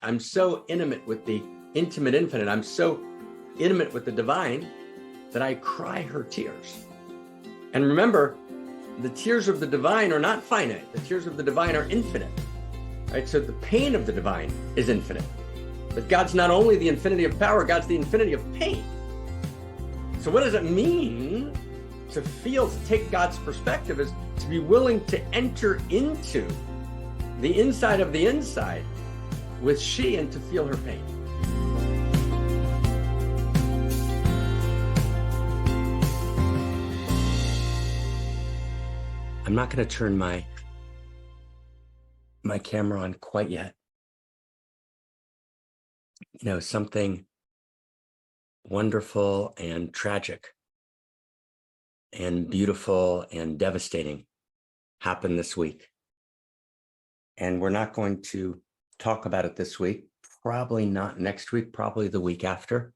I'm so intimate with the intimate infinite. I'm so intimate with the divine that I cry her tears. And remember, the tears of the divine are not finite. The tears of the divine are infinite, right? So the pain of the divine is infinite. But God's not only the infinity of power, God's the infinity of pain. So what does it mean to feel, to take God's perspective, is to be willing to enter into the inside of the inside with she and to feel her pain. I'm not going to turn my camera on quite yet. You know, something wonderful and tragic and beautiful and devastating happened this week. And we're not going to talk about it this week, probably not next week, probably the week after,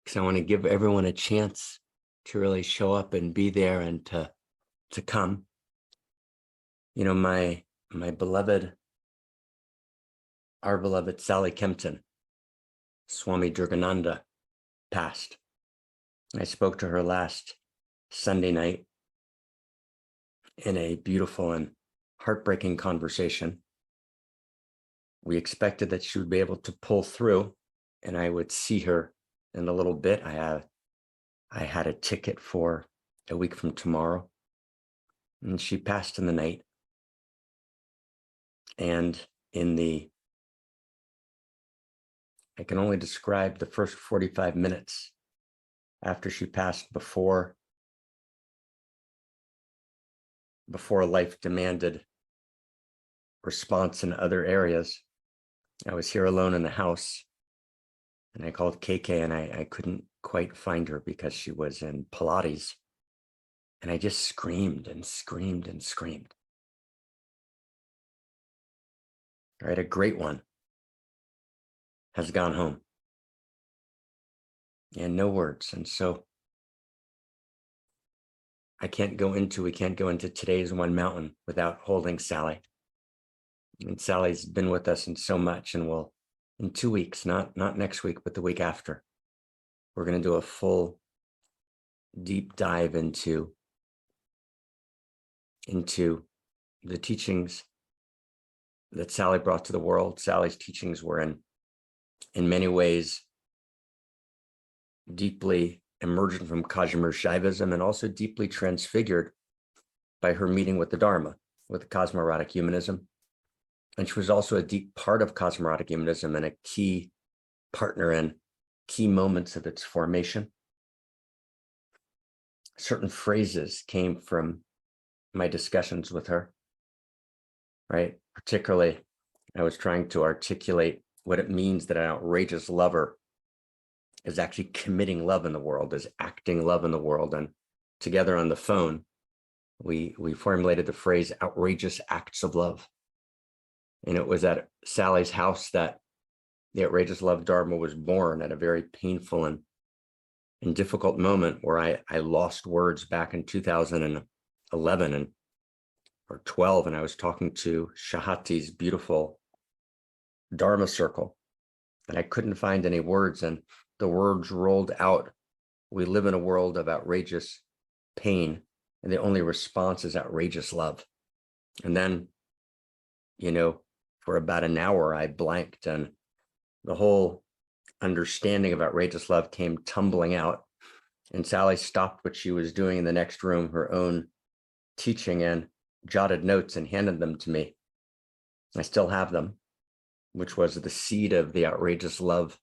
because I want to give everyone a chance to really show up and be there and to come. You know, my beloved, our beloved Sally Kempton, Swami Durgananda, passed. I spoke to her last Sunday night in a beautiful and heartbreaking conversation. We expected that she would be able to pull through, and I would see her in a little bit. I had a ticket for a week from tomorrow, and she passed in the night. And I can only describe the first 45 minutes after she passed, before life demanded response in other areas. I was here alone in the house, and I called KK, and I couldn't quite find her because she was in Pilates. And I just screamed and screamed and screamed. Right, a great one has gone home. And no words. And so we can't go into today's One Mountain without holding Sally. And Sally's been with us in so much, and will, in 2 weeks, not next week, but the week after, we're going to do a full deep dive into the teachings that Sally brought to the world. Sally's teachings were in many ways deeply emergent from Kashmir Shaivism, and also deeply transfigured by her meeting with the Dharma, with cosmorotic humanism. And she was also a deep part of cosmorotic humanism and a key partner in key moments of its formation. Certain phrases came from my discussions with her, right? Particularly, I was trying to articulate what it means that an outrageous lover is actually committing love in the world, is acting love in the world. And together on the phone, we formulated the phrase outrageous acts of love. And it was at Sally's house that the outrageous love Dharma was born, at a very painful and difficult moment where I lost words back in 2011 or 12. And I was talking to Shahati's beautiful Dharma circle, and I couldn't find any words, and the words rolled out. We live in a world of outrageous pain, and the only response is outrageous love. And then, you know, for about an hour, I blanked, and the whole understanding of outrageous love came tumbling out. And Sally stopped what she was doing in the next room, her own teaching, and jotted notes and handed them to me. I still have them, which was the seed of the outrageous love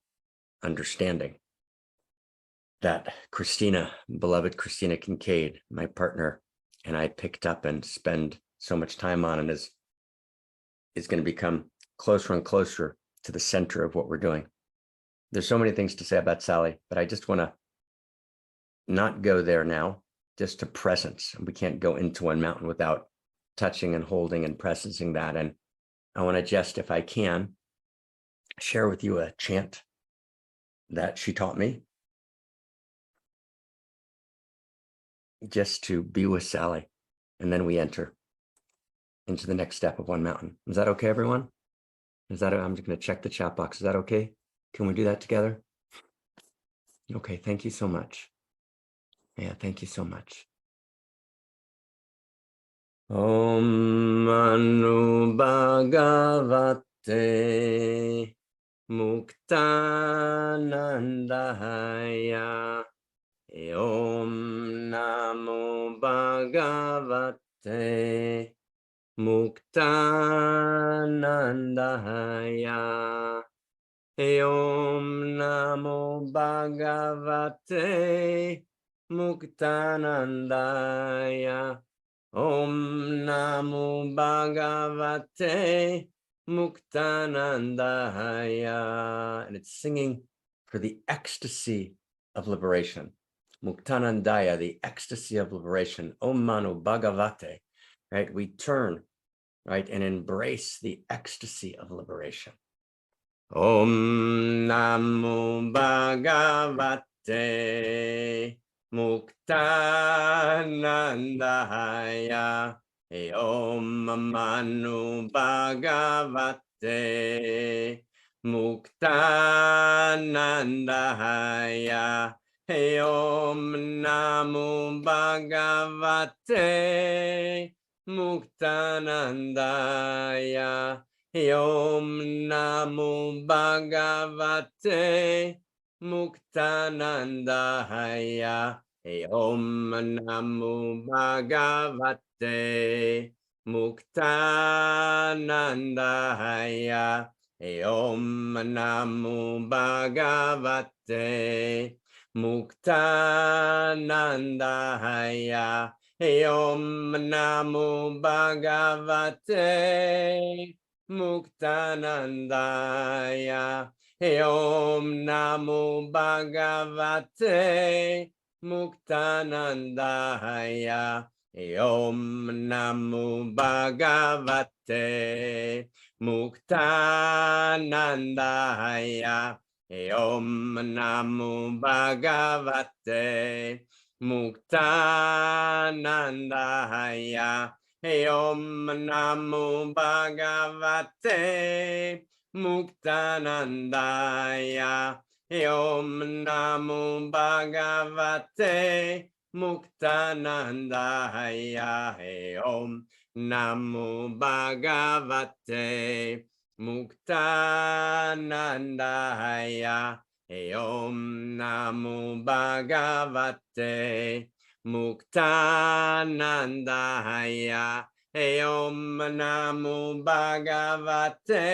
understanding that Christina, beloved Christina Kincaid, my partner, and I picked up and spend so much time on, and is going to become closer and closer to the center of what we're doing. There's so many things to say about Sally, but I just want to not go there now, just to presence. We can't go into One Mountain without touching and holding and presencing that. And I want to just, if I can, share with you a chant that she taught me, just to be with Sally. And then we enter into the next step of One Mountain. Is that okay, everyone? Is that, I'm just going to check the chat box. Is that okay? Can we do that together? Okay, thank you so much. Yeah, thank you so much. Om Manu Bhagavate Muktanandaya. Om Namo Bhagavate Muktanandaya. Om Namo Bhagavate Muktanandaya. Om Namo Bhagavate Muktanandaya. And it's singing for the ecstasy of liberation. Muktanandaya, the ecstasy of liberation. Om Manu Bhagavate, right? We turn, right, and embrace the ecstasy of liberation. Om Namo Bhagavate Muktanandaya. Om Manu Bhagavate Muktanandaya. Om Namo Bhagavate Muktanandaya. Om Namo Bhagavate Muktanandaya. Om Namo Bhagavate Muktanandaya. Om Namo Bhagavate Muktanandaya. Om Namo Bhagavate Muktanandaya. Om Namo Bhagavate Muktanandaya. Om Namo Bhagavate Muktanandaya. Om Namo Bhagavate Muktanandaya. Om Namo Bhagavate Muktanandaya. Om Namo Bhagavate Muktanandaya. Om Namo Bhagavate Muktanandaya. Om Namo Bhagavate Muktanandaya. Om Namo Bhagavate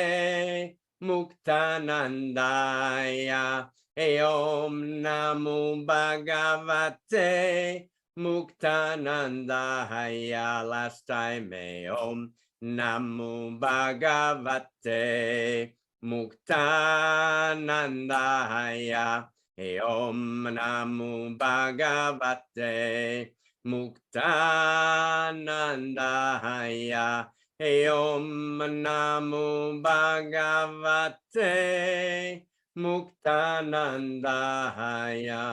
Muktanandaya. Om Namo Bhagavate Muktanandaya. Last time, Om Namo Bhagavate Muktanandaya. Om Namo Bhagavate Muktanandaya. Om Namo Bhagavate Muktanandaya.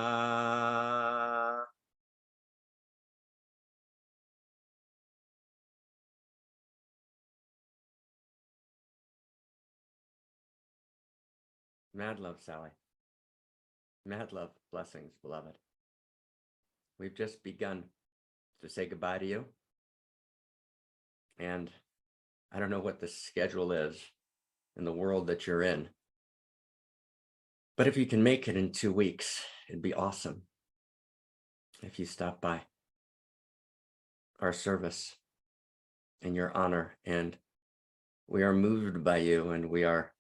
Mad love, Sally. Mad love. Blessings, beloved. We've just begun to say goodbye to you. And I don't know what the schedule is in the world that you're in. But if you can make it in 2 weeks, it'd be awesome if you stop by our service in your honor. And we are moved by you, and we are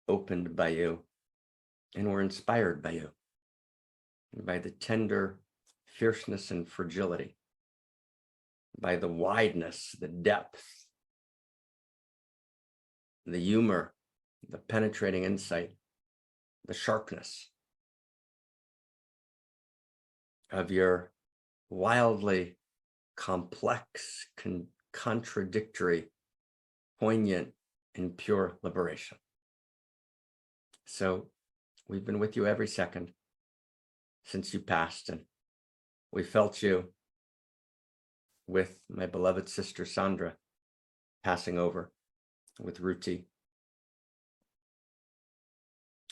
opened by you, and we're inspired by you, and by the tender fierceness and fragility, by the wideness, the depth, the humor, the penetrating insight, the sharpness of your wildly complex, contradictory, poignant, and pure liberation. So we've been with you every second since you passed, and we felt you with my beloved sister Sandra passing over, with Ruti,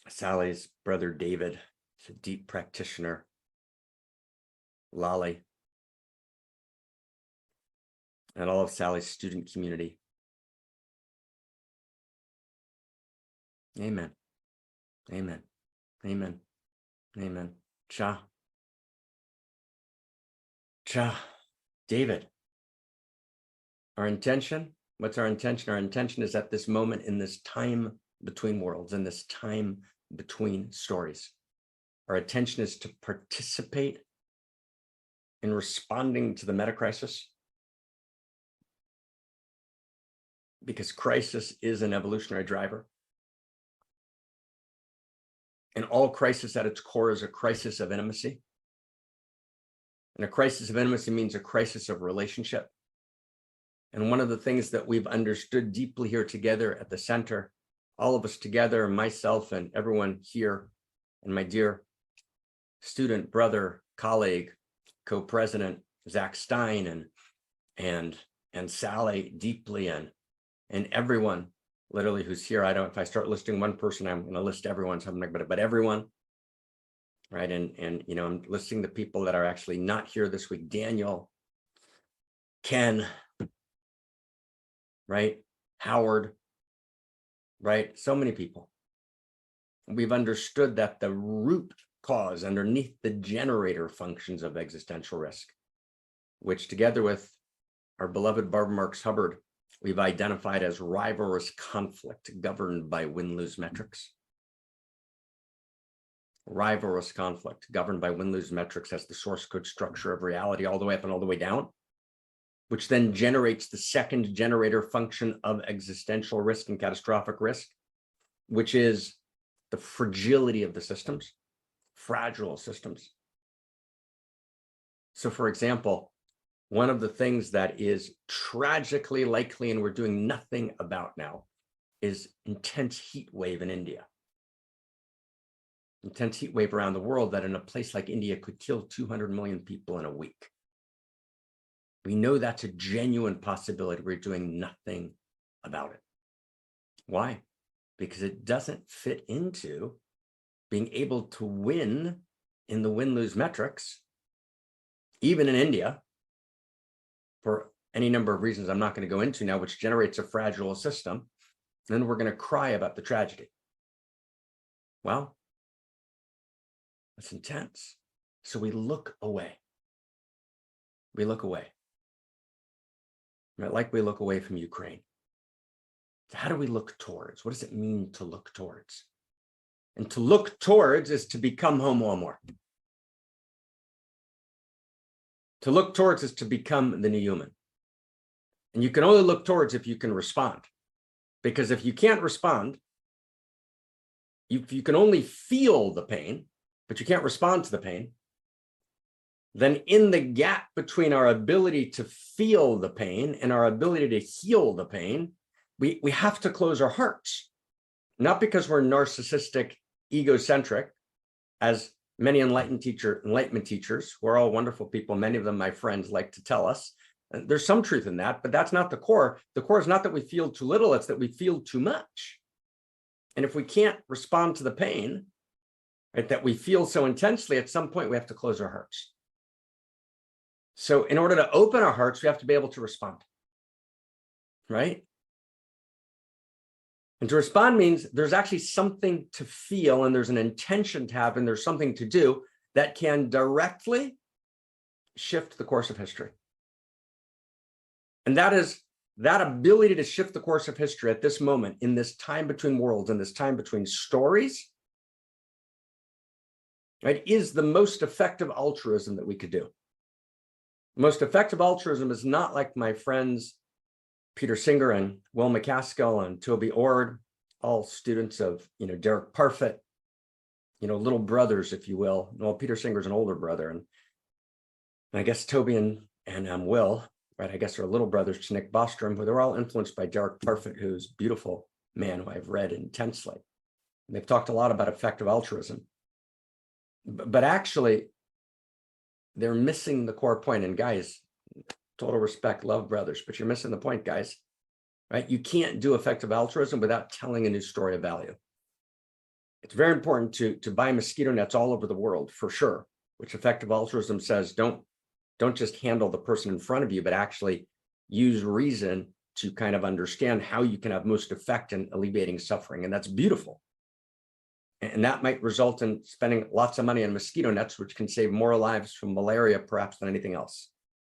Sally's brother, David, is a deep practitioner. Lolly, and all of Sally's student community. Amen. Amen. Amen. Amen. Cha. Cha. David. Our intention, what's our intention? Our intention is at this moment, in this time between worlds, in this time between stories. Our attention is to participate in responding to the meta crisis, because crisis is an evolutionary driver. And all crisis at its core is a crisis of intimacy. And a crisis of intimacy means a crisis of relationship. And one of the things that we've understood deeply here together at the center, all of us together, myself and everyone here, and my dear student, brother, colleague, co-president, Zach Stein, and Sally deeply, and everyone literally who's here. If I start listing one person, I'm going to list everyone, so I'm not, but everyone, right? And you know, I'm listing the people that are actually not here this week. Daniel, Ken, right? Howard, right? So many people. We've understood that the root cause underneath the generator functions of existential risk, which together with our beloved Barbara Marx Hubbard, we've identified as rivalrous conflict governed by win-lose metrics. Rivalrous conflict governed by win-lose metrics as the source code structure of reality, all the way up and all the way down, which then generates the second generator function of existential risk and catastrophic risk, which is the fragility of the systems, fragile systems. So for example, one of the things that is tragically likely, and we're doing nothing about now, is intense heat wave in India. Intense heat wave around the world that in a place like India could kill 200 million people in a week. We know that's a genuine possibility. We're doing nothing about it. Why? Because it doesn't fit into being able to win in the win-lose metrics, even in India, for any number of reasons I'm not going to go into now, which generates a fragile system. And then we're going to cry about the tragedy. Well, that's intense. So we look away. We look away. Right? Like we look away from Ukraine. So how do we look towards? What does it mean to look towards? And to look towards is to become Homo Amor. To look towards is to become the new human. And you can only look towards if you can respond. Because if you can't respond, you can only feel the pain, but you can't respond to the pain. Then in the gap between our ability to feel the pain and our ability to heal the pain, we have to close our hearts. Not because we're narcissistic, egocentric, as many enlightenment teachers, who are all wonderful people, many of them my friends, like to tell us. And there's some truth in that, but that's not the core. The core is not that we feel too little, it's that we feel too much. And if we can't respond to the pain, right, that we feel so intensely, at some point we have to close our hearts. So in order to open our hearts, we have to be able to respond, right? And to respond means there's actually something to feel, and there's an intention to have, and there's something to do that can directly shift the course of history. And that is that ability to shift the course of history at this moment, in this time between worlds, in this time between stories, right, is the most effective altruism that we could do. The most effective altruism is not like my friends Peter Singer and Will McCaskill and Toby Ord, all students of, Derek Parfit, little brothers, if you will. Well, Peter Singer's an older brother, and I guess Toby and Will, right, I guess are little brothers to Nick Bostrom, who they're all influenced by Derek Parfit, who's a beautiful man who I've read intensely. And they've talked a lot about effective altruism, but actually they're missing the core point. And guys, total respect, love brothers, but you're missing the point, guys, right? You can't do effective altruism without telling a new story of value. It's very important to buy mosquito nets all over the world, for sure, which effective altruism says don't just handle the person in front of you, but actually use reason to kind of understand how you can have most effect in alleviating suffering. And that's beautiful. And that might result in spending lots of money on mosquito nets, which can save more lives from malaria, perhaps, than anything else.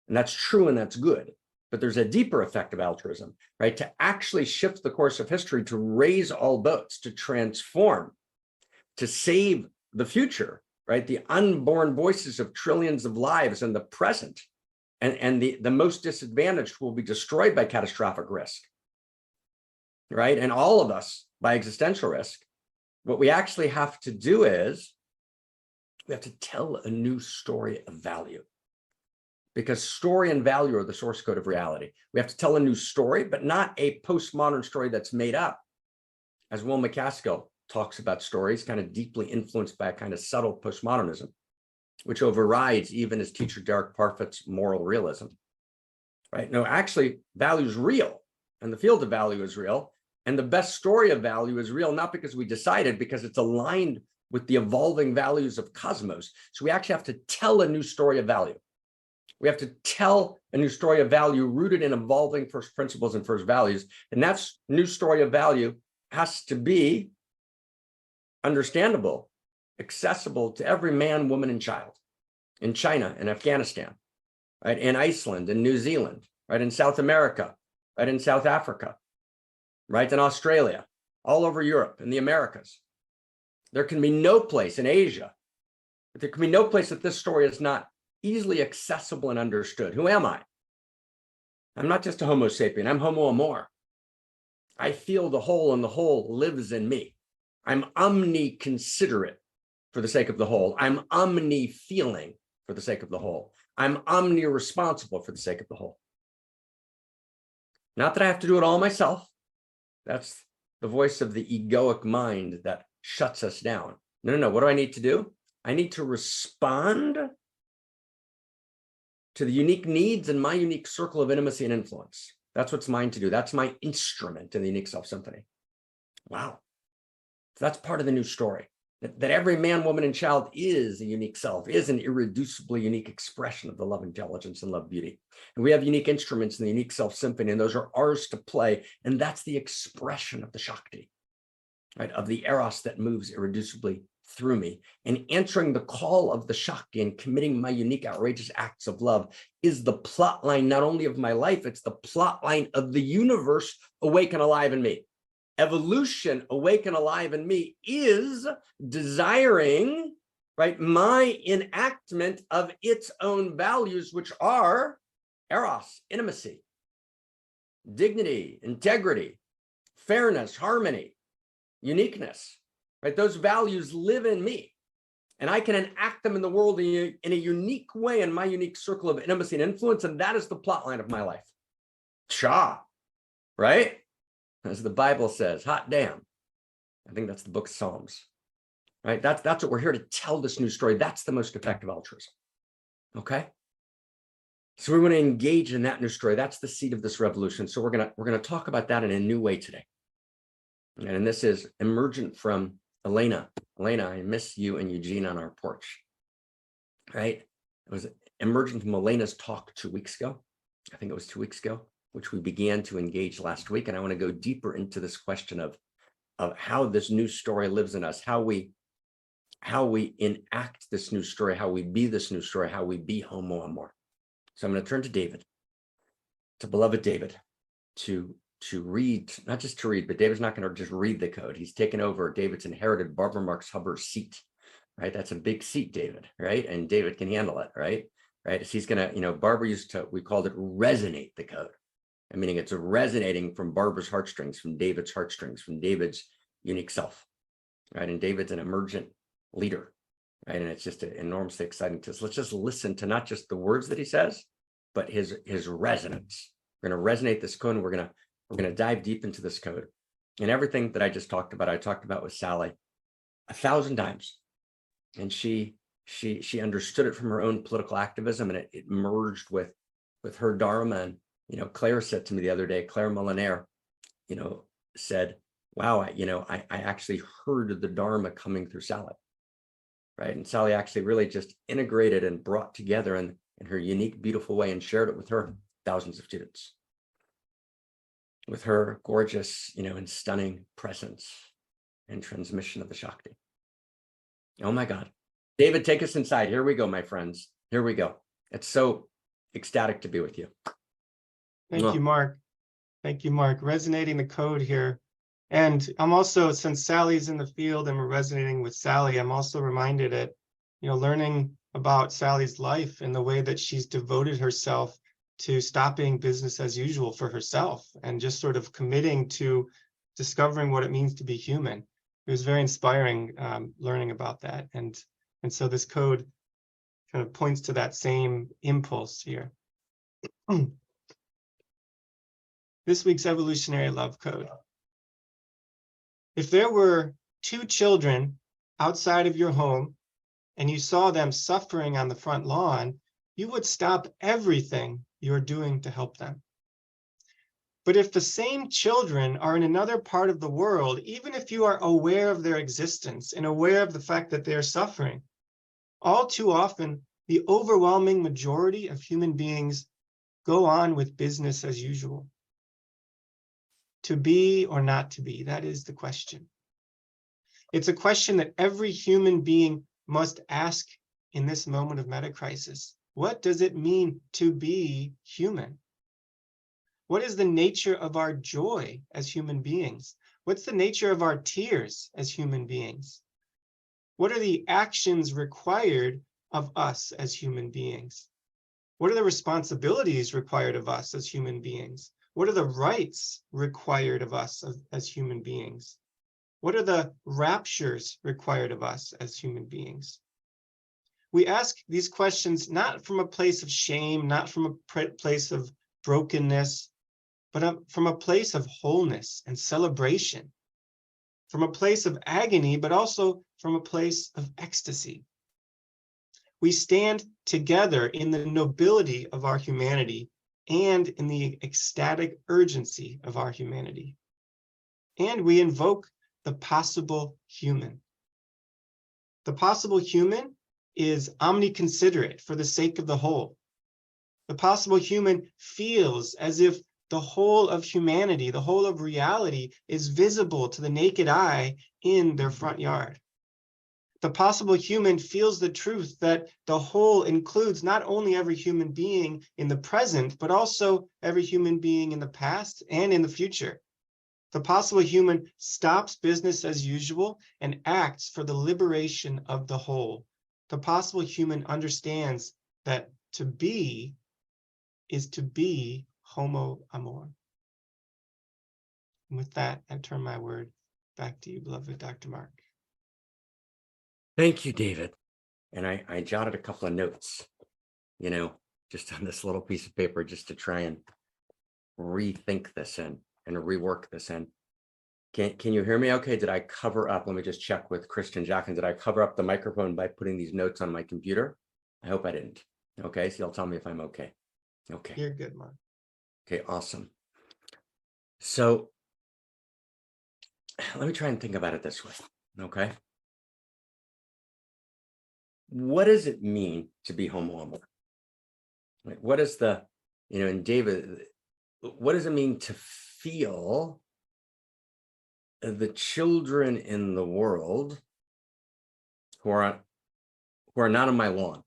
And that's true, and that's good. But there's a deeper effect of altruism, right? To actually shift the course of history, to raise all boats, to transform, to save the future, right? The unborn voices of trillions of lives in the present. And the most disadvantaged will be destroyed by catastrophic risk, right? And all of us by existential risk. What we actually have to do is we have to tell a new story of value, because story and value are the source code of reality. We have to tell a new story, but not a postmodern story that's made up. As Will MacAskill talks about stories, kind of deeply influenced by a kind of subtle postmodernism, which overrides even his teacher Derek Parfit's moral realism, right? No, actually, value is real, and the field of value is real. And the best story of value is real, not because we decided, because it's aligned with the evolving values of cosmos. So we actually have to tell a new story of value. We have to tell a new story of value rooted in evolving first principles and first values. And that new story of value has to be understandable, accessible to every man, woman, and child in China and Afghanistan, right? In Iceland, in New Zealand, right? In South America, right? In South Africa, right? In Australia, all over Europe, in the Americas. There can be no place in Asia, but there can be no place that this story is not easily accessible and understood. Who am I? I'm not just a Homo sapien, I'm Homo Amor. I feel the whole, and the whole lives in me. I'm omni-considerate for the sake of the whole. I'm omni-feeling for the sake of the whole. I'm omni-responsible for the sake of the whole. Not that I have to do it all myself. That's the voice of the egoic mind that shuts us down. No. What do I need to do? I need to respond to the unique needs in my unique circle of intimacy and influence. That's what's mine to do. That's my instrument in the unique self symphony. Wow. So that's part of the new story. That every man, woman, and child is a unique self, is an irreducibly unique expression of the love intelligence and love beauty. And we have unique instruments in the unique self symphony, and those are ours to play. And that's the expression of the Shakti, right? Of the Eros that moves irreducibly through me. And answering the call of the Shakti and committing my unique, outrageous acts of love is the plot line, not only of my life, it's the plot line of the universe awake and alive in me. Evolution, awake and alive in me, is desiring, right, my enactment of its own values, which are Eros, intimacy, dignity, integrity, fairness, harmony, uniqueness, right? Those values live in me, and I can enact them in the world in a unique way in my unique circle of intimacy and influence, and that is the plot line of my life. Cha, right? As the Bible says, hot damn. I think that's the book of Psalms, right? That's what we're here to tell this new story. That's the most effective altruism, okay? So we want to engage in that new story. That's the seed of this revolution. So we're gonna talk about that in a new way today. And this is emergent from Elena. Elena, I miss you and Eugene on our porch, right? It was emergent from Elena's talk 2 weeks ago. I think it was 2 weeks ago, which we began to engage last week. And I want to go deeper into this question of how this new story lives in us, how we enact this new story, how we be this new story, how we be Homo Amor. So I'm going to turn to David, to beloved David, to read, not just to read, but David's not going to just read the code. He's taken over. David's inherited Barbara Marx Hubbard's seat, right? That's a big seat, David, right? And David can handle it, right? Right? So he's going to, Barbara used to, we called it resonate the code. Meaning it's resonating from Barbara's heartstrings, from David's heartstrings, from David's unique self, right? And David's an emergent leader, right? And it's just enormously exciting to us. Let's just listen to not just the words that he says, but his resonance. We're going to resonate this code, and we're going to dive deep into this code. And everything that I just talked about, I talked about with Sally 1,000 times. And she understood it from her own political activism, and it merged with her Dharma. And Claire said to me the other day, Claire Molinaire, said, wow, I actually heard the Dharma coming through Sally, right? And Sally actually really just integrated and brought together in her unique, beautiful way and shared it with her thousands of students. With her gorgeous, and stunning presence and transmission of the Shakti. Oh my God. David, take us inside. Here we go, my friends. Here we go. It's so ecstatic to be with you. Thank you, Mark. Thank you, Mark. Resonating the code here. And I'm also, since Sally's in the field and we're resonating with Sally, I'm also reminded that, learning about Sally's life and the way that she's devoted herself to stopping business as usual for herself and just sort of committing to discovering what it means to be human. It was very inspiring learning about that. And so this code kind of points to that same impulse here. This week's evolutionary love code. If there were two children outside of your home and you saw them suffering on the front lawn, you would stop everything you're doing to help them. But if the same children are in another part of the world, even if you are aware of their existence and aware of the fact that they're suffering, all too often, the overwhelming majority of human beings go on with business as usual. To be or not to be, that is the question. It's a question that every human being must ask in this moment of meta-crisis. What does it mean to be human? What is the nature of our joy as human beings? What's the nature of our tears as human beings? What are the actions required of us as human beings? What are the responsibilities required of us as human beings? What are the rights required of us as human beings? What are the raptures required of us as human beings? We ask these questions not from a place of shame, not from a place of brokenness, but from a place of wholeness and celebration, from a place of agony, but also from a place of ecstasy. We stand together in the nobility of our humanity and in the ecstatic urgency of our humanity. And we invoke the possible human. The possible human is omniconsiderate for the sake of the whole. The possible human feels as if the whole of humanity, the whole of reality, is visible to the naked eye in their front yard. The possible human feels the truth that the whole includes not only every human being in the present, but also every human being in the past and in the future. The possible human stops business as usual and acts for the liberation of the whole. The possible human understands that to be is to be Homo, Amor. And with that, I turn my word back to you, beloved Dr. Mark. Thank you, David. And I jotted a couple of notes, just on this little piece of paper, just to try and rethink this in and rework this in. Can you hear me okay? Did I cover up? Let me just check with Christian Jacqueline. Did I cover up the microphone by putting these notes on my computer? I hope I didn't. Okay, so you'll tell me if I'm okay. Okay. You're good, Mark. Okay, awesome. So let me try and think about it this way, okay? What does it mean to be Homo Amor? What is the, and David, what does it mean to feel the children in the world who are not on my lawn,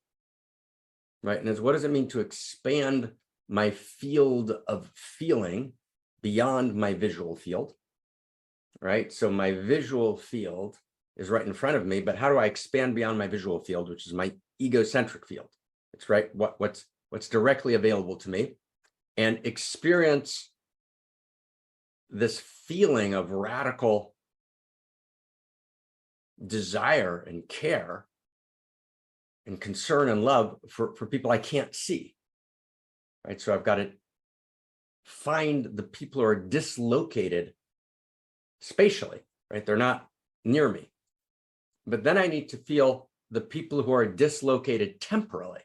right? And what does it mean to expand my field of feeling beyond my visual field, right? So my visual field is right in front of me, but how do I expand beyond my visual field, which is my egocentric field? It's right, what's directly available to me, and experience this feeling of radical desire and care and concern and love for people I can't see, right? So I've got to find the people who are dislocated spatially, right? They're not near me. But then I need to feel the people who are dislocated temporally.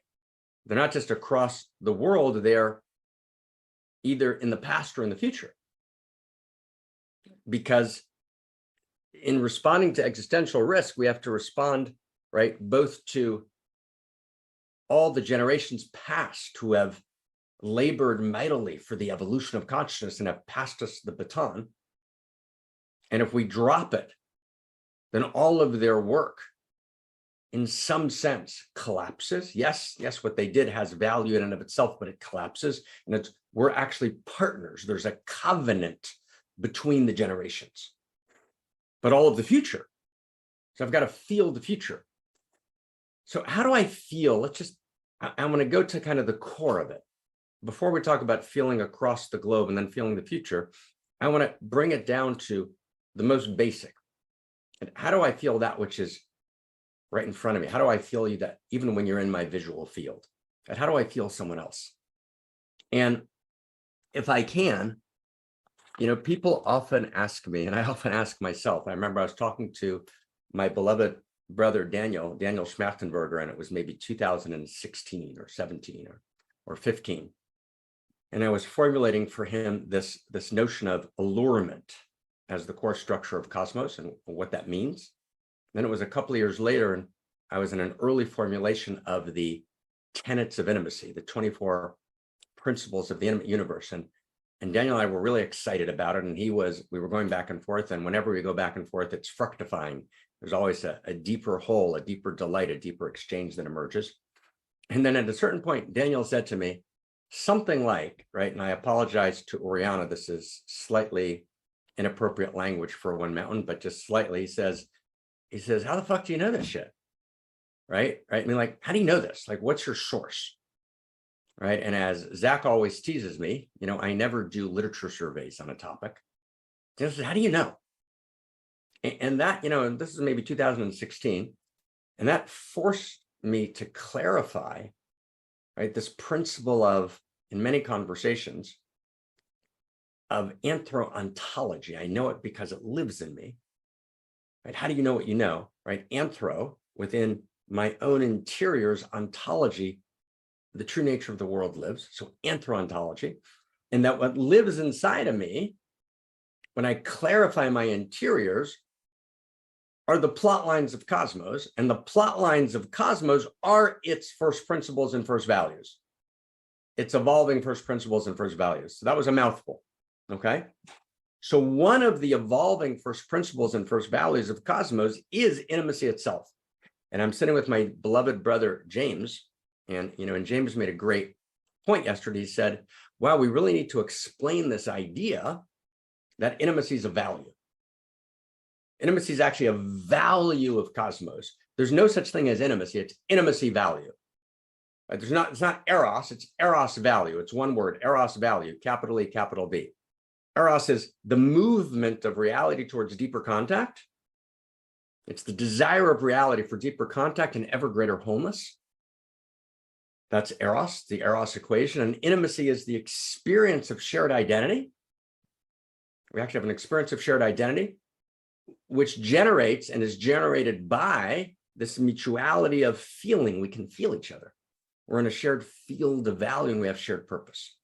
They're not just across the world, they're either in the past or in the future. Because in responding to existential risk, we have to respond, right, both to all the generations past who have labored mightily for the evolution of consciousness and have passed us the baton. And if we drop it, then all of their work in some sense collapses. Yes, what they did has value in and of itself, but it collapses. And we're actually partners. There's a covenant between the generations, but all of the future. So I've got to feel the future. So how do I feel? I want to go to kind of the core of it. Before we talk about feeling across the globe and then feeling the future, I want to bring it down to the most basic. And how do I feel that which is right in front of me? How do I feel you that even when you're in my visual field? And how do I feel someone else? And if I can, people often ask me, and I often ask myself. I remember I was talking to my beloved brother, Daniel Schmachtenberger, and it was maybe 2016 or 17 or 15. And I was formulating for him this notion of allurement as the core structure of cosmos and what that means. Then it was a couple of years later, and I was in an early formulation of the tenets of intimacy, the 24 principles of the intimate universe. And Daniel and I were really excited about it. And we were going back and forth. And whenever we go back and forth, it's fructifying. There's always a deeper whole, a deeper delight, a deeper exchange that emerges. And then at a certain point, Daniel said to me something like, right, and I apologize to Oriana, this is slightly inappropriate language for one mountain, but just slightly, he says, how the fuck do you know this shit? Right? I mean, like, how do you know this? Like, what's your source? Right? And as Zach always teases me, I never do literature surveys on a topic. He says, how do you know? And that, this is maybe 2016, and that forced me to clarify, right, this principle of, in many conversations, of anthropontology. I know it because it lives in me. Right? How do you know what you know? Right? Anthro, within my own interior's ontology, the true nature of the world lives. So anthropontology, and that what lives inside of me, when I clarify my interiors, are the plot lines of cosmos, and the plot lines of cosmos are its first principles and first values. It's evolving first principles and first values. So that was a mouthful. Okay. So one of the evolving first principles and first values of cosmos is intimacy itself. And I'm sitting with my beloved brother, James, and James made a great point yesterday. He said, wow, we really need to explain this idea that intimacy is a value. Intimacy is actually a value of cosmos. There's no such thing as intimacy. It's intimacy value. Right? It's not eros, it's eros value. It's one word, eros value, capital E, capital V. Eros is the movement of reality towards deeper contact. It's the desire of reality for deeper contact and ever greater wholeness. That's Eros, the Eros equation. And intimacy is the experience of shared identity. We actually have an experience of shared identity, which generates and is generated by this mutuality of feeling. We can feel each other. We're in a shared field of value and we have shared purpose.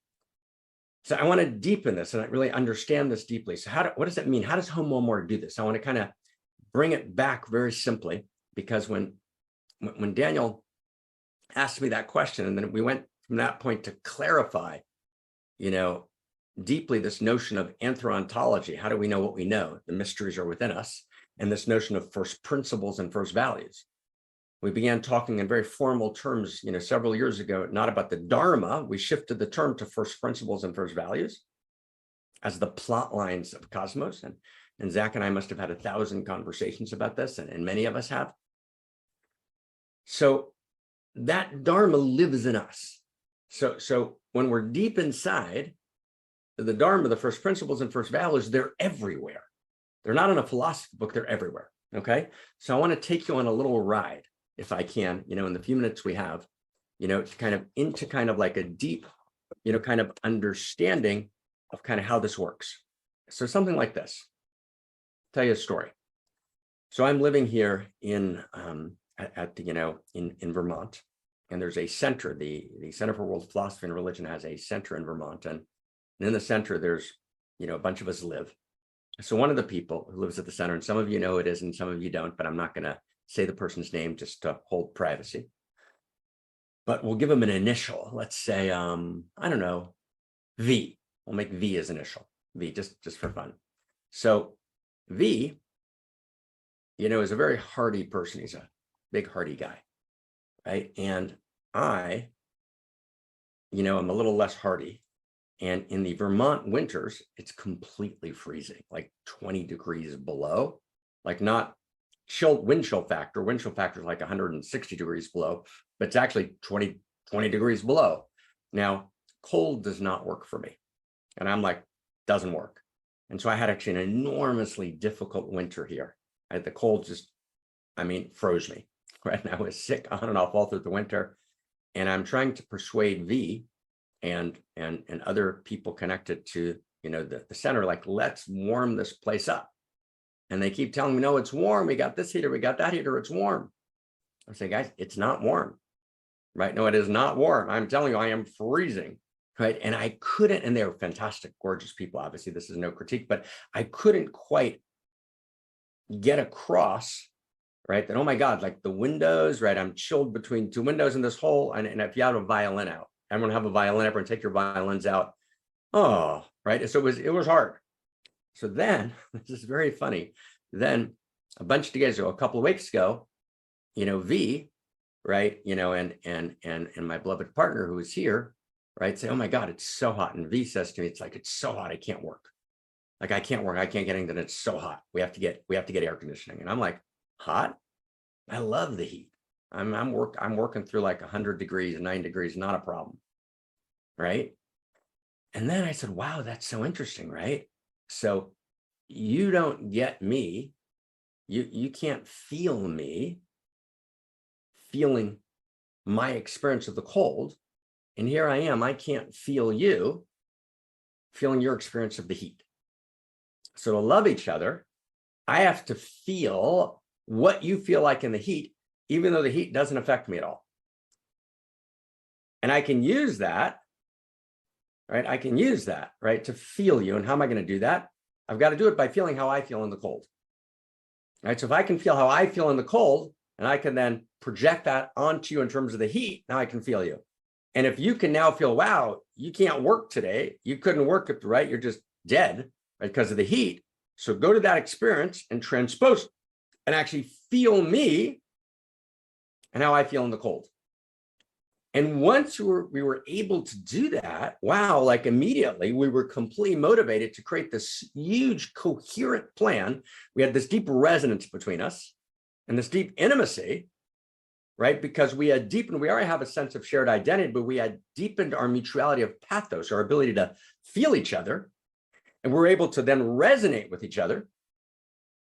So I want to deepen this and I really understand this deeply. So what does that mean? How does Homo Amor do this? I want to kind of bring it back very simply, because when Daniel asked me that question, and then we went from that point to clarify, deeply this notion of anthropontology. How do we know what we know? The mysteries are within us. And this notion of first principles and first values. We began talking in very formal terms, several years ago, not about the Dharma. We shifted the term to first principles and first values as the plot lines of cosmos. And Zach and I must have had 1,000 conversations about this, and many of us have. So that Dharma lives in us. So when we're deep inside, the Dharma, the first principles and first values, they're everywhere. They're not in a philosophy book, they're everywhere. Okay. So I want to take you on a little ride, if I can, in the few minutes we have, into kind of like a deep, kind of understanding of kind of how this works. So something like this. I'll tell you a story. So I'm living here in Vermont, and there's a center, the Center for World Philosophy and Religion has a center in Vermont, and in the center there's, a bunch of us live. So one of the people who lives at the center, and some of you know who it is and some of you don't, but I'm not going to say the person's name just to hold privacy. But we'll give them an initial. Let's say, I don't know, V. We'll make V as initial. V, just for fun. So V, is a very hardy person. He's a big hardy guy, right? And I, I'm a little less hardy. And in the Vermont winters, it's completely freezing, like 20 degrees below, like not wind chill factor. Wind chill factor is like 160 degrees below, but it's actually 20 degrees below. Now, cold does not work for me. And I'm like, doesn't work. And so I had actually an enormously difficult winter here. The cold just, froze me. Right now I was sick on and off all through the winter. And I'm trying to persuade V and other people connected to, the center, like, let's warm this place up. And they keep telling me, no, it's warm. We got this heater, we got that heater, it's warm. I say, guys, it's not warm, right? No, it is not warm. I'm telling you, I am freezing, right? And I couldn't, and they were fantastic, gorgeous people. Obviously, this is no critique, but I couldn't quite get across, right? That, oh my God, like the windows, right? I'm chilled between two windows in this hole. And if you have a violin out, everyone have a violin, everyone take your violins out. Oh, right. So it was hard. So then, this is very funny. Then a bunch of days ago, a couple of weeks ago, V, right, and my beloved partner who is here, right, say, oh my God, it's so hot. And V says to me, it's so hot, I can't work. Like, I can't work, I can't get anything. It's so hot. We have to get air conditioning. And I'm like, hot? I love the heat. I'm working through like 100 degrees, 9 degrees, not a problem, right? And then I said, wow, that's so interesting, right? So you don't get me, you can't feel me feeling my experience of the cold. And here I am, I can't feel you feeling your experience of the heat. So to love each other, I have to feel what you feel like in the heat, even though the heat doesn't affect me at all. And I can use that, right? I can use that, right, to feel you. And how am I going to do that? I've got to do it by feeling how I feel in the cold, right? So if I can feel how I feel in the cold, and I can then project that onto you in terms of the heat, now I can feel you. And if you can now feel, wow, you can't work today, you couldn't work it, right? You're just dead, right, because of the heat. So go to that experience and transpose and actually feel me and how I feel in the cold. And once we were able to do that, wow, like immediately we were completely motivated to create this huge coherent plan. We had this deep resonance between us and this deep intimacy, right? Because we had deepened, we already have a sense of shared identity, but we had deepened our mutuality of pathos, our ability to feel each other. And we're able to then resonate with each other,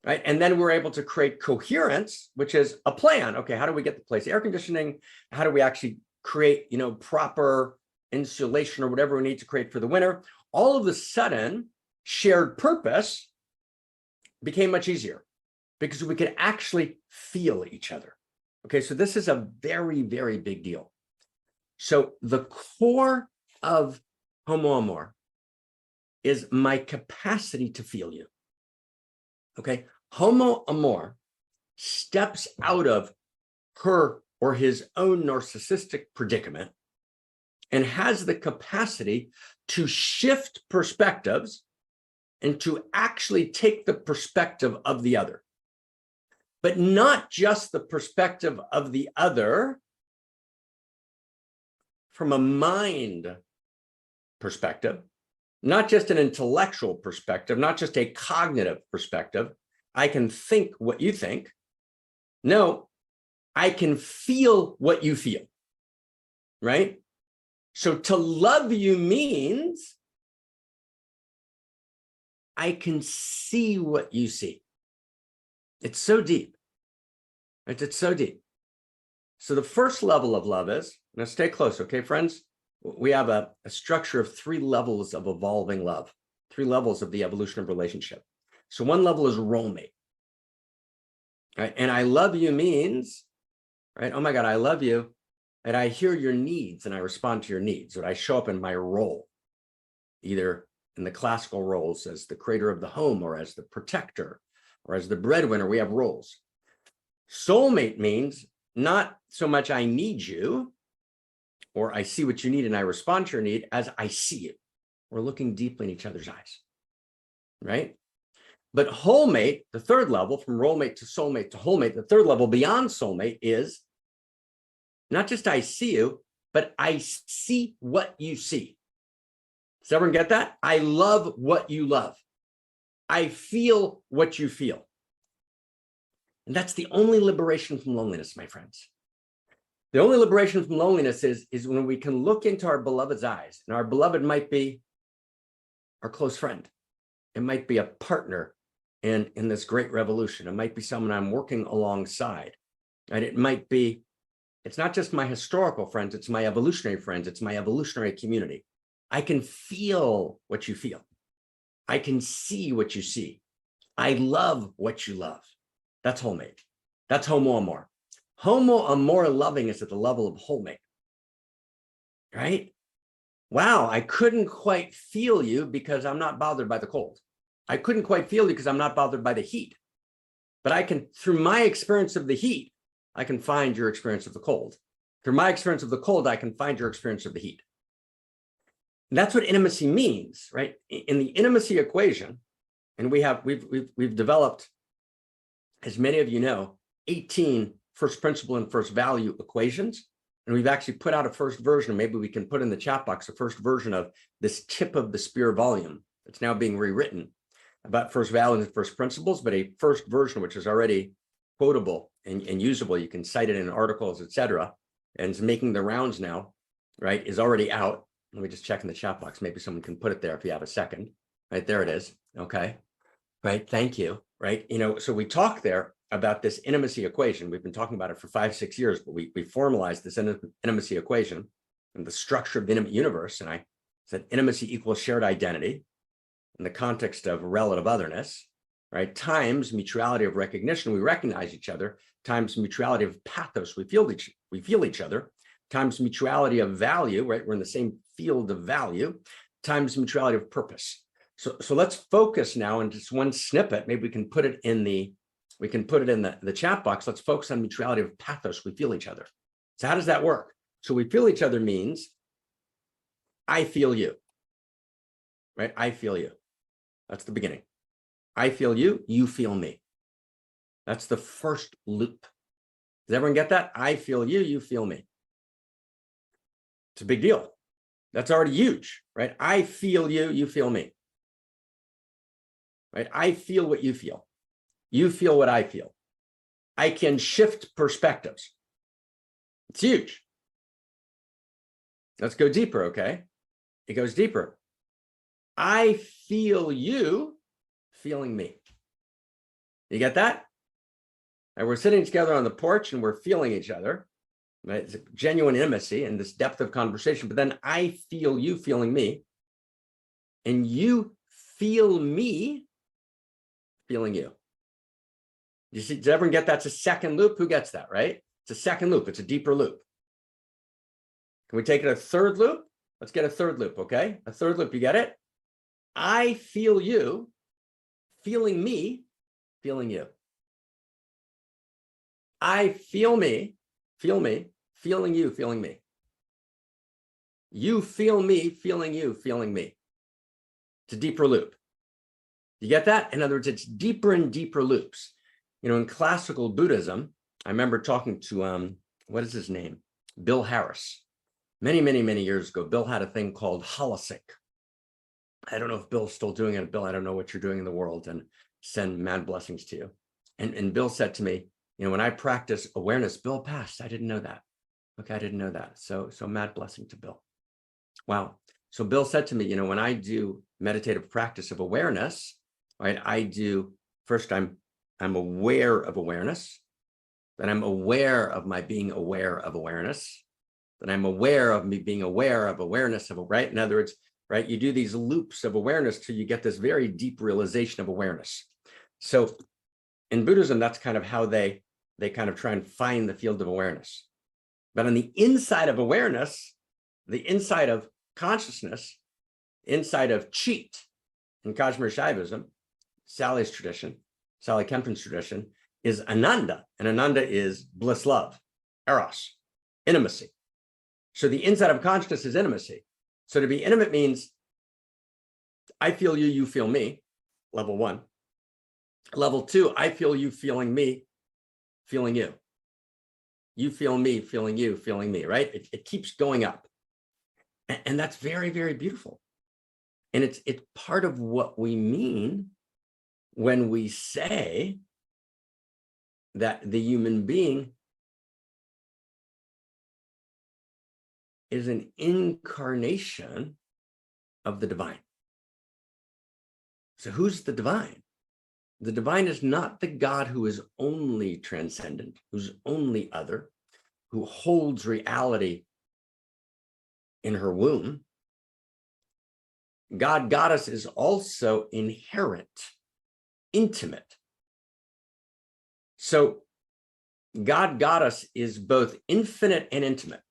right? And then we're able to create coherence, which is a plan. Okay, how do we get the place air conditioning? How do we actually create, proper insulation or whatever we need to create for the winter? All of a sudden, shared purpose became much easier because we could actually feel each other. Okay, so this is a very, very big deal. So the core of Homo Amor is my capacity to feel you. Okay, Homo Amor steps out of her or his own narcissistic predicament and has the capacity to shift perspectives and to actually take the perspective of the other. But not just the perspective of the other from a mind perspective, not just an intellectual perspective, not just a cognitive perspective. I can think what you think. No, I can feel what you feel, right? So to love you means I can see what you see. It's so deep, right? It's so deep. So the first level of love is, now stay close, okay, friends? We have a structure of 3 levels of evolving love, 3 levels of the evolution of relationship. So one level is role mate, right? And I love you means, right? Oh my God, I love you. And I hear your needs and I respond to your needs. But I show up in my role, either in the classical roles as the creator of the home or as the protector or as the breadwinner. We have roles. Soulmate means not so much I need you or I see what you need and I respond to your need as I see you. We're looking deeply in each other's eyes, right? But wholemate, the third level, from rolemate to wholemate, the third level beyond soulmate is not just I see you, but I see what you see. Does everyone get that? I love what you love. I feel what you feel. And that's the only liberation from loneliness, my friends. The only liberation from loneliness is when we can look into our beloved's eyes, and our beloved might be our close friend. It might be a partner in this great revolution. It might be someone I'm working alongside. And it might be, it's not just my historical friends, it's my evolutionary friends, it's my evolutionary community. I can feel what you feel. I can see what you see. I love what you love. That's wholemate. That's Homo Amor. Homo Amor loving is at the level of wholemate, right? Wow, I couldn't quite feel you because I'm not bothered by the cold. I couldn't quite feel you because I'm not bothered by the heat. But I can, through my experience of the heat, I can find your experience of the cold. Through my experience of the cold, I can find your experience of the heat. And that's what intimacy means, right? In the intimacy equation, and we've developed, as many of you know, 18 first principle and first value equations. And we've actually put out a first version, maybe we can put in the chat box, a first version of this tip of the spear volume. It's now being rewritten about first value and first principles, but a first version, which is already quotable and usable. You can cite it in articles, etc. And it's making the rounds now, right, is already out. Let me just check in the chat box. Maybe someone can put it there if you have a second. Right, there it is. Okay. Right, thank you. Right, so we talk there about this intimacy equation. We've been talking about it for 5-6 years, but we formalized this intimacy equation and the structure of the intimate universe. And I said intimacy equals shared identity in the context of relative otherness, right? Times mutuality of recognition, we recognize each other, times mutuality of pathos, we feel each other, times mutuality of value, right? We're in the same field of value, times mutuality of purpose. So let's focus now on just one snippet. Maybe we can put it in the chat box. Let's focus on mutuality of pathos. We feel each other. So how does that work? So we feel each other means I feel you, right? I feel you. That's the beginning. I feel you, you feel me. That's the first loop. Does everyone get that? I feel you, you feel me. It's a big deal. That's already huge, right? I feel you, you feel me. Right? I feel what you feel. You feel what I feel. I can shift perspectives. It's huge. Let's go deeper, okay? It goes deeper. I feel you feeling me. You get that? And we're sitting together on the porch and we're feeling each other. Right? It's a genuine intimacy and this depth of conversation. But then I feel you feeling me. And you feel me feeling you. You see, does everyone get that's a second loop? Who gets that, right? It's a second loop. It's a deeper loop. Can we take it a third loop? Let's get a third loop, okay? A third loop, you get it? I feel you feeling me feeling you. I feel me, feeling you, feeling me. You feel me, feeling you, feeling me. It's a deeper loop. You get that? In other words, it's deeper and deeper loops. In classical Buddhism, I remember talking to, what is his name? Bill Harris. Many, many, many years ago, Bill had a thing called holosync. I don't know if Bill's still doing it. Bill, I don't know what you're doing in the world, and send mad blessings to you. And Bill said to me, when I practice awareness, Bill passed. I didn't know that. Okay, I didn't know that. So mad blessing to Bill. Wow. So Bill said to me, when I do meditative practice of awareness, right, I do, first I'm aware of awareness, then I'm aware of my being aware of awareness, then I'm aware of me being aware of awareness of, right? In other words, right, you do these loops of awareness till you get this very deep realization of awareness. So in Buddhism, that's kind of how they kind of try and find the field of awareness. But on the inside of awareness, the inside of consciousness, inside of Chant in Kashmir Shaivism, Sally's tradition, Sally Kempton's tradition, is Ananda, and Ananda is bliss love, Eros, intimacy. So the inside of consciousness is intimacy. So to be intimate means I feel you, you feel me, level one. Level two, I feel you feeling me, feeling you. You feel me, feeling you, feeling me, right? It keeps going up. And that's very, very beautiful. And it's part of what we mean when we say that the human being is an incarnation of the divine. So who's the divine? The divine is not the God who is only transcendent, who's only other, who holds reality in her womb. God, goddess is also inherent, intimate. So God, goddess is both infinite and intimate.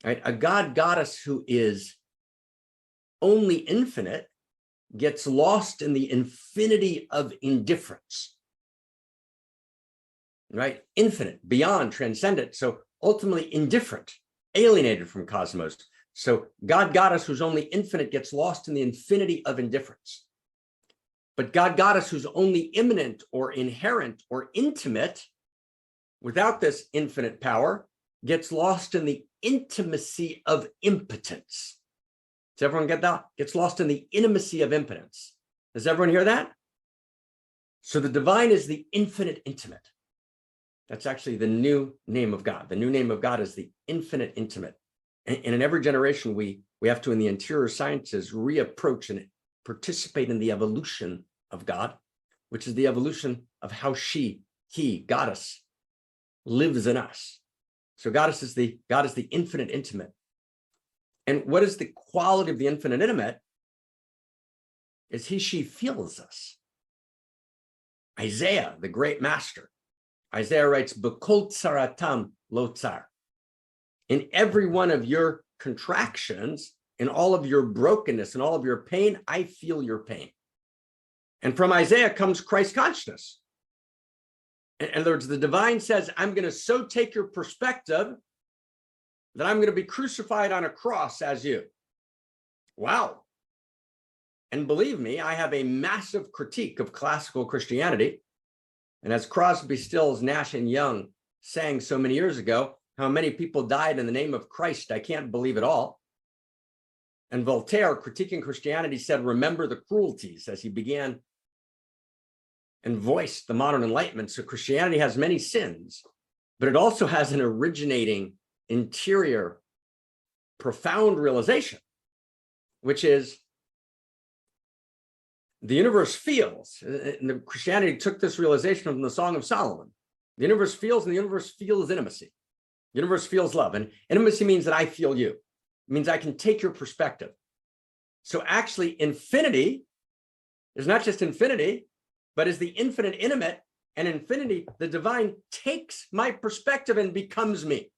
Right? A God, goddess who is only infinite gets lost in the infinity of indifference, right? Infinite, beyond, transcendent. So ultimately indifferent, alienated from cosmos. So God, goddess who's only infinite gets lost in the infinity of indifference. But God, goddess who's only immanent or inherent or intimate, without this infinite power, gets lost in the intimacy of impotence. Does everyone get that? Gets lost in the intimacy of impotence. Does everyone hear that? So the divine is the infinite intimate. That's actually the new name of God. The new name of God is the infinite intimate. And in every generation, we have to, in the interior sciences, reapproach and participate in the evolution of God, which is the evolution of how he, goddess, lives in us. So God is the infinite intimate. And what is the quality of the infinite intimate? Is she feels us. Isaiah, the great master, Isaiah writes, B'kol tsaratam lo tsar. In every one of your contractions, in all of your brokenness, and all of your pain, I feel your pain. And from Isaiah comes Christ consciousness. In other words, the divine says, I'm going to so take your perspective that I'm going to be crucified on a cross as you. Wow. And believe me, I have a massive critique of classical Christianity. And as Crosby, Stills, Nash, and Young sang so many years ago, how many people died in the name of Christ, I can't believe it all. And Voltaire, critiquing Christianity, said, remember the cruelties, as he began and voiced the modern Enlightenment. So Christianity has many sins, but it also has an originating, interior, profound realization, which is the universe feels. And Christianity took this realization from the Song of Solomon. The universe feels, and the universe feels intimacy. The universe feels love. And intimacy means that I feel you. It means I can take your perspective. So actually, infinity is not just infinity, but is the infinite intimate. And infinity, the divine, takes my perspective and becomes me.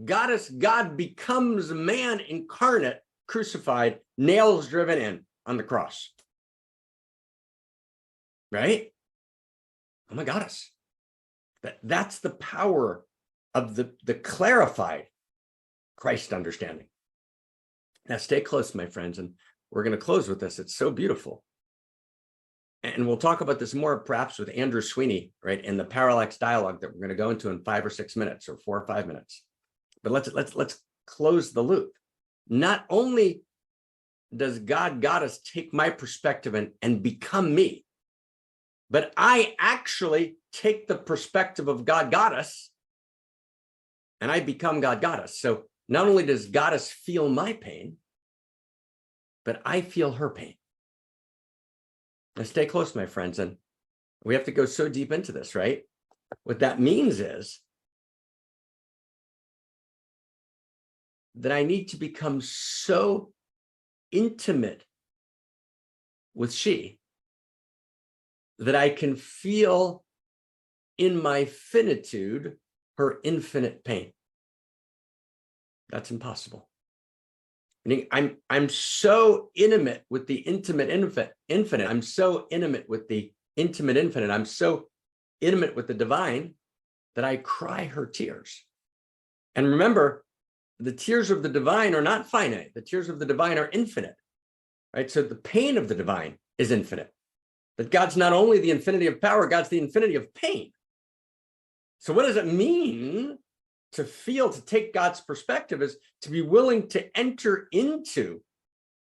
Goddess, God becomes man incarnate, crucified, nails driven in on the cross. Right? Oh my goddess. That's the power of the clarified Christ understanding. Now stay close, my friends, and we're going to close with this. It's so beautiful. And we'll talk about this more perhaps with Andrew Sweeney, right, in the parallax dialogue that we're going to go into in 5 or 6 minutes or 4 or 5 minutes. But let's close the loop. Not only does God, goddess, take my perspective and become me, but I actually take the perspective of God, goddess, and I become God, goddess. So not only does goddess feel my pain, but I feel her pain. Now stay close, my friends, and we have to go so deep into this, right? What that means is that I need to become so intimate with she that I can feel in my finitude her infinite pain. That's impossible. Meaning I'm so intimate with the intimate infinite. I'm so intimate with the intimate infinite. I'm so intimate with the divine that I cry her tears. And remember, the tears of the divine are not finite. The tears of the divine are infinite, right? So the pain of the divine is infinite. But God's not only the infinity of power, God's the infinity of pain. So what does it mean to feel, to take God's perspective, is to be willing to enter into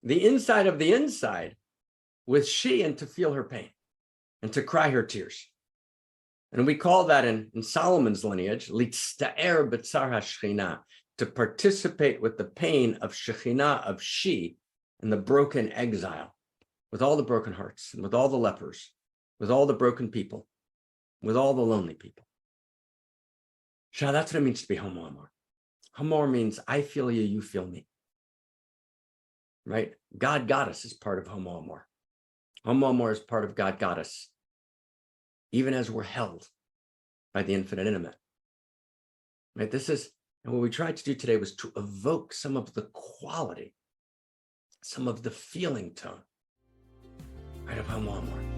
the inside of the inside with she and to feel her pain and to cry her tears. And we call that in Solomon's lineage, litzta'er b'tzar hashchina, to participate with the pain of Shekhinah, of she, in the broken exile, with all the broken hearts and with all the lepers, with all the broken people, with all the lonely people. Shah, that's what it means to be Homo Amor. Homo means I feel you, you feel me. Right? God Goddess is part of Homo Amor. Homo Amor is part of God Goddess, even as we're held by the infinite intimate. Right? This is, and what we tried to do today was to evoke some of the quality, some of the feeling tone, right, of Homo Amor.